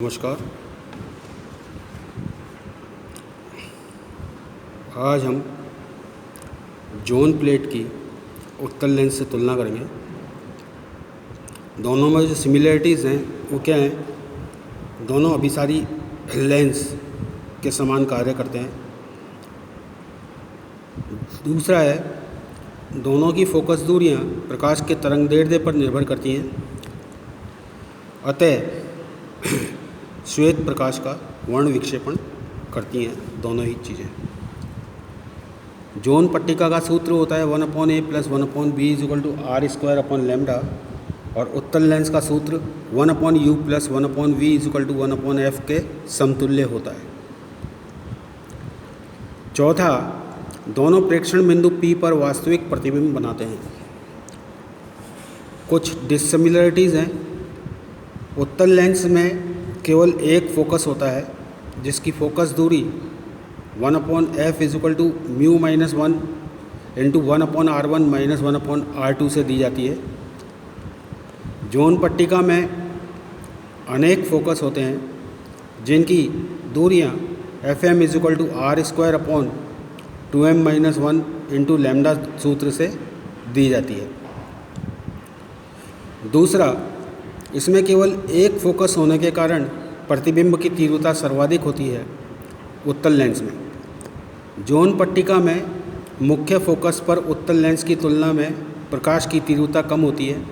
नमस्कार। आज हम जोन प्लेट की उत्तल लेंस से तुलना करेंगे। दोनों में जो सिमिलरिटीज़ हैं वो क्या हैं? दोनों अभिसारी लेंस के समान कार्य करते हैं। दूसरा है, दोनों की फोकस दूरियां प्रकाश के तरंगदैर्ध्य पर निर्भर करती हैं, अतः श्वेत प्रकाश का वर्ण विक्षेपण करती हैं दोनों ही चीज़ें। जोन पट्टिका का सूत्र होता है 1/a + 1/b = r² और उत्तल लेंस का सूत्र 1/u + 1/v = 1/f के समतुल्य होता है। चौथा, दोनों प्रेक्षण बिंदु P पर वास्तविक प्रतिबिंब बनाते हैं। कुछ डिससिमिलरिटीज़ हैं। उत्तल लेंस में केवल एक फोकस होता है जिसकी फोकस दूरी 1/f = μ-1 × 1/r1 - 1/r2 से दी जाती है। जोन पट्टिका में अनेक फोकस होते हैं जिनकी दूरियां fm = r²/2m-1 × लैम्ब्डा सूत्र से दी जाती है। दूसरा, इसमें केवल एक फोकस होने के कारण प्रतिबिंब की तीव्रता सर्वाधिक होती है। उत्तल लेंस में जोन पट्टिका में मुख्य फोकस पर उत्तल लेंस की तुलना में प्रकाश की तीव्रता कम होती है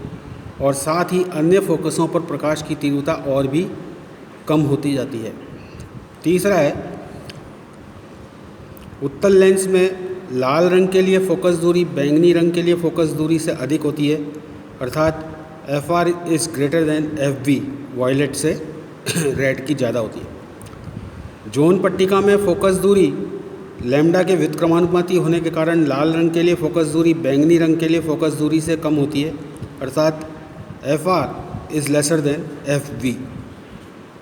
और साथ ही अन्य फोकसों पर प्रकाश की तीव्रता और भी कम होती जाती है। तीसरा है, उत्तल लेंस में लाल रंग के लिए फोकस दूरी बैंगनी रंग के लिए फोकस दूरी से अधिक होती है, अर्थात FR is greater than FV, violet से रेड की ज़्यादा होती है। जोन पट्टिका में फोकस दूरी लैम्ब्डा के व्युत्क्रमानुपाती होने के कारण लाल रंग के लिए फोकस दूरी बैंगनी रंग के लिए फोकस दूरी से कम होती है, अर्थात FR is lesser than FV।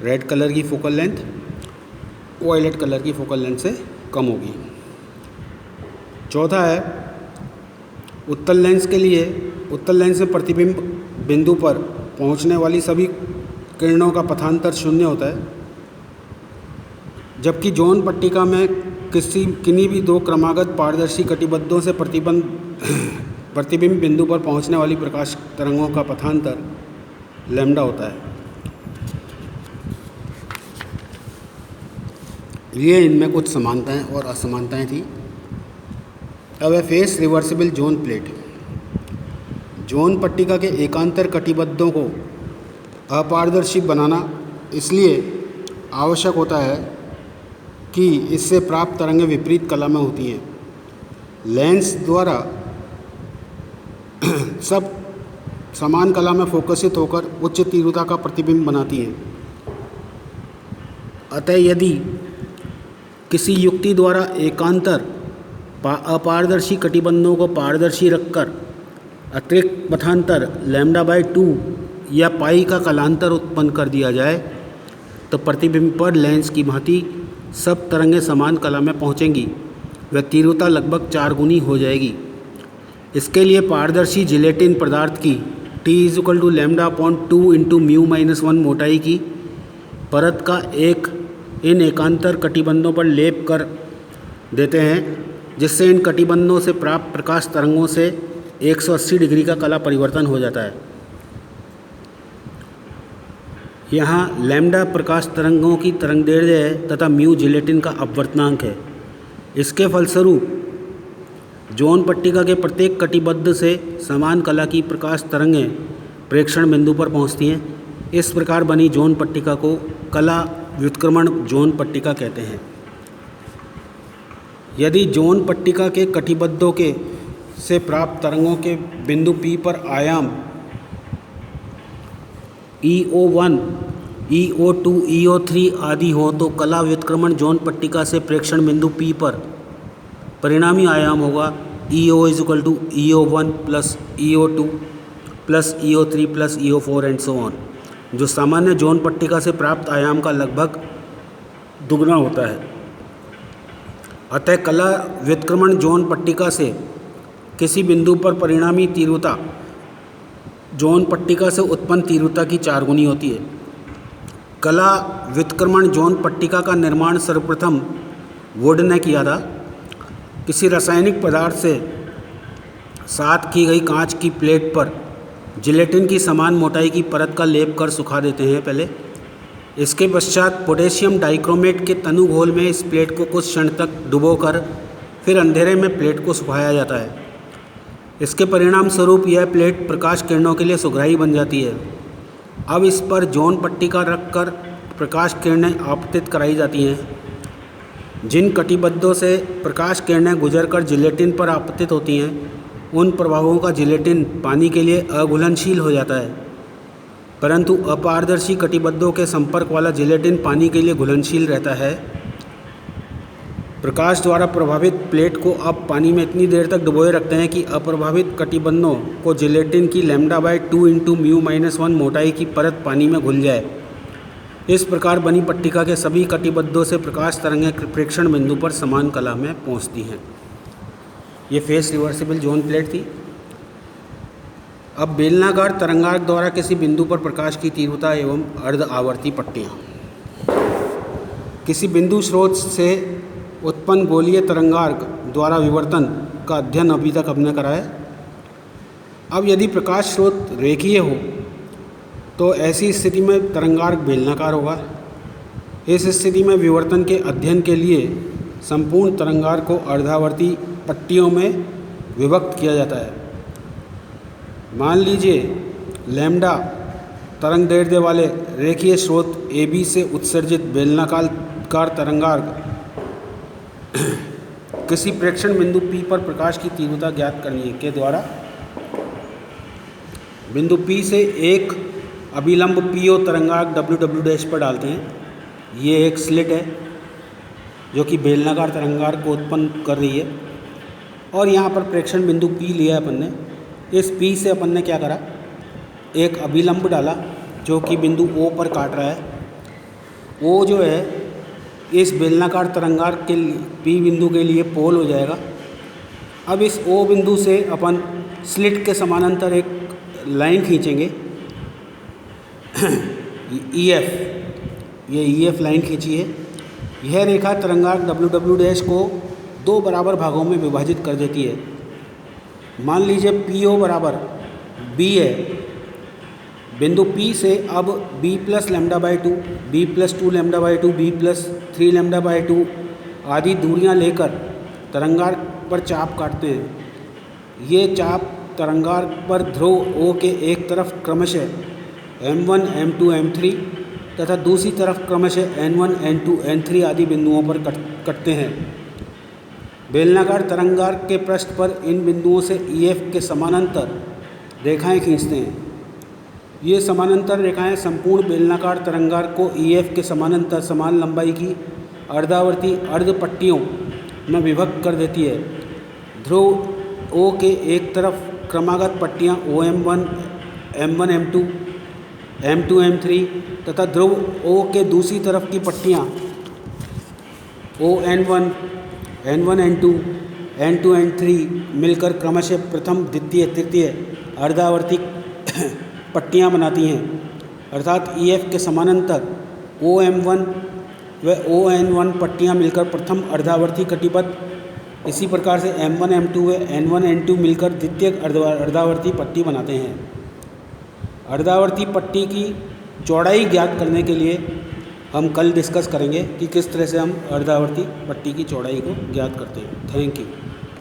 Red colour की फोकल लेंथ वायलेट कलर की फोकल लेंथ से कम होगी। चौथा है, उत्तल लेंस में प्रतिबिंब बिंदु पर पहुंचने वाली सभी किरणों का पथांतर शून्य होता है, जबकि जोन पट्टिका में किन्हीं भी दो क्रमागत पारदर्शी कटिबद्धों से प्रतिबिंब बिंदु पर पहुंचने वाली प्रकाश तरंगों का पथांतर लैम्ब्डा होता है। ये इनमें कुछ समानताएं और असमानताएं थी। अब है face reversible zone plate. Zone पट्टिका के एकांतर कटिबद्धों को अपारदर्शी बनाना इसलिए आवश्यक होता है कि इससे प्राप्त तरंगें विपरीत कला में होती हैं। लेंस द्वारा सब समान कला में फोकसित होकर उच्च तीव्रता का प्रतिबिंब बनाती हैं। अतः यदि किसी युक्ति द्वारा एकांतर अपारदर्शी कटिबंधों को पारदर्शी रखकर अतिरिक्त पथांतर λ/2 या पाई का कलांतर उत्पन्न कर दिया जाए तो प्रतिबिंब पर लेंस की भांति सब तरंगें समान कला में पहुंचेंगी व तीव्रता लगभग 4 गुनी हो जाएगी। इसके लिए पारदर्शी जिलेटिन पदार्थ की T = λ/2 × μ-1 मोटाई की परत का इन एकांतर कटिबंधों पर लेप कर देते हैं, जिससे इन कटिबंधों से प्राप्त प्रकाश तरंगों से 180 डिग्री का कला परिवर्तन हो जाता है। यहाँ लैम्ब्डा प्रकाश तरंगों की तरंगदैर्ध्य है तथा म्यू जिलेटिन का अपवर्तनांक है। इसके फलस्वरूप जोन पट्टिका के प्रत्येक कटिबद्ध से समान कला की प्रकाश तरंगें प्रेक्षण बिंदु पर पहुँचती हैं। इस प्रकार बनी जोन पट्टिका को कला व्युत्क्रमण जोन पट्टिका कहते हैं। यदि जोन पट्टिका के कटिबद्धों के से प्राप्त तरंगों के बिंदु P पर आयाम EO1, EO2, EO3 आदि हो तो कला व्युत्क्रमण जोन पट्टिका से प्रेक्षण बिंदु P पर परिणामी आयाम होगा EO = EO1 + EO2 + EO3 + EO4 and so on, जो सामान्य जोन पट्टिका से प्राप्त आयाम का लगभग दुगना होता है। अतः कला व्युत्क्रमण जोन पट्टिका से किसी बिंदु पर परिणामी तीव्रता जोन पट्टिका से उत्पन्न तीव्रता की 4 गुनी होती है। कला व्युत्क्रमण ज़ोन पट्टिका का निर्माण सर्वप्रथम वुड ने किया था। किसी रासायनिक पदार्थ से साथ की गई कांच की प्लेट पर जिलेटिन की समान मोटाई की परत का लेप कर सुखा देते हैं पहले। इसके पश्चात पोटेशियम डाइक्रोमेट के तनु घोल में इस प्लेट को कुछ क्षण तक डुबोकर फिर अंधेरे में प्लेट को सुखाया जाता है। इसके परिणाम स्वरूप यह प्लेट प्रकाश किरणों के लिए सुघराई बन जाती है। अब इस पर ज़ोन पट्टिका रखकर प्रकाश किरणें आपतित कराई जाती हैं। जिन कटिबद्धों से प्रकाश किरणें गुजरकर जिलेटिन पर आपतित होती हैं, उन प्रभावों का जिलेटिन पानी के लिए अघुलनशील हो जाता है, परंतु अपारदर्शी कटिबद्धों के संपर्क वाला जिलेटिन पानी के लिए घुलनशील रहता है। प्रकाश द्वारा प्रभावित प्लेट को अब पानी में इतनी देर तक डुबोए रखते हैं कि अप्रभावित कटिबंधों को जिलेटिन की λ/2 × μ-1 मोटाई की परत पानी में घुल जाए। इस प्रकार बनी पट्टिका के सभी कटिबद्धों से प्रकाश तरंगें प्रेक्षण बिंदु पर समान कला में पहुंचती हैं। ये फेस रिवर्सिबल ज़ोन प्लेट थी। अब बेलनाकार तरंगार्क द्वारा किसी बिंदु पर प्रकाश की तीव्रता एवं अर्ध आवर्ती पट्टियाँ। किसी बिंदु स्रोत से उत्पन्न गोलीय तरंगार्क द्वारा विवर्तन का अध्ययन अभी तक हमने करा है। अब यदि प्रकाश स्रोत रेखीय हो तो ऐसी स्थिति में तरंगार्क बेलनाकार होगा। इस स्थिति में विवर्तन के अध्ययन के लिए संपूर्ण तरंगार्क को अर्धावर्ती पट्टियों में विभक्त किया जाता है। मान लीजिए लैम्डा तरंग दैर्ध्य वाले रेखीय स्रोत AB से उत्सर्जित बेलनाकार तरंगार्क किसी प्रेक्षण बिंदु P पर प्रकाश की तीव्रता ज्ञात करने के द्वारा बिंदु P से एक अभिलंब PO तरंगार्क WW' पर डालते हैं। ये एक स्लिट है जो कि बेलनाकार तरंगार्क को उत्पन्न कर रही है, और यहाँ पर प्रेक्षण बिंदु P लिया है अपन ने। इस P से अपन ने क्या करा, एक अभिलंब डाला जो कि बिंदु O पर काट रहा है। O जो है इस बेलनाकार तरंगार्क के P बिंदु के लिए पोल हो जाएगा। अब इस O बिंदु से अपन स्लिट के समानांतर एक लाइन खींचेंगे EF, ये EF लाइन खींची है। यह रेखा तरंगार्क WW' को 2 बराबर भागों में विभाजित कर देती है। मान लीजिए PO बराबर B है। बिंदु P से अब B + λ/2, B + 2 λ/2, B + 3 λ/2 आदि दूरियां लेकर तरंगार्क पर चाप काटते हैं। ये चाप तरंगार्क पर ध्रुव O के एक तरफ क्रमशः M1, M2, M3 तथा दूसरी तरफ क्रमशः N1, N2, N3 आदि बिंदुओं पर कटते हैं। बेलनाकार तरंगार्क के पृष्ठ पर इन बिंदुओं से EF के समानांतर रेखाएं खींचते हैं। ये समानांतर रेखाएं संपूर्ण बेलनाकार तरंगार्क को EF के समानांतर समान लंबाई की अर्धावर्ती अर्ध पट्टियों में विभक्त कर देती है। ध्रुव O के एक तरफ क्रमागत पट्टियाँ OM1, M1, M2, M2, M3 तथा ध्रुव O के दूसरी तरफ की पट्टियाँ ON1, N1, N2, N2, N3 मिलकर क्रमशः प्रथम, द्वितीय, तृतीय अर्धावर्ती पट्टियाँ बनाती हैं। अर्थात EF के समानांतर OM1 व ON1 पट्टियाँ मिलकर प्रथम अर्धावर्ती कटिबद्ध, इसी प्रकार से M1, M2 व N1, N2 मिलकर द्वितीय अर्धावर्ती पट्टी बनाते हैं। अर्धावर्ती पट्टी की चौड़ाई ज्ञात करने के लिए हम कल डिस्कस करेंगे कि किस तरह से हम अर्धावर्ती पट्टी की चौड़ाई को ज्ञात करते हैं। Thank you.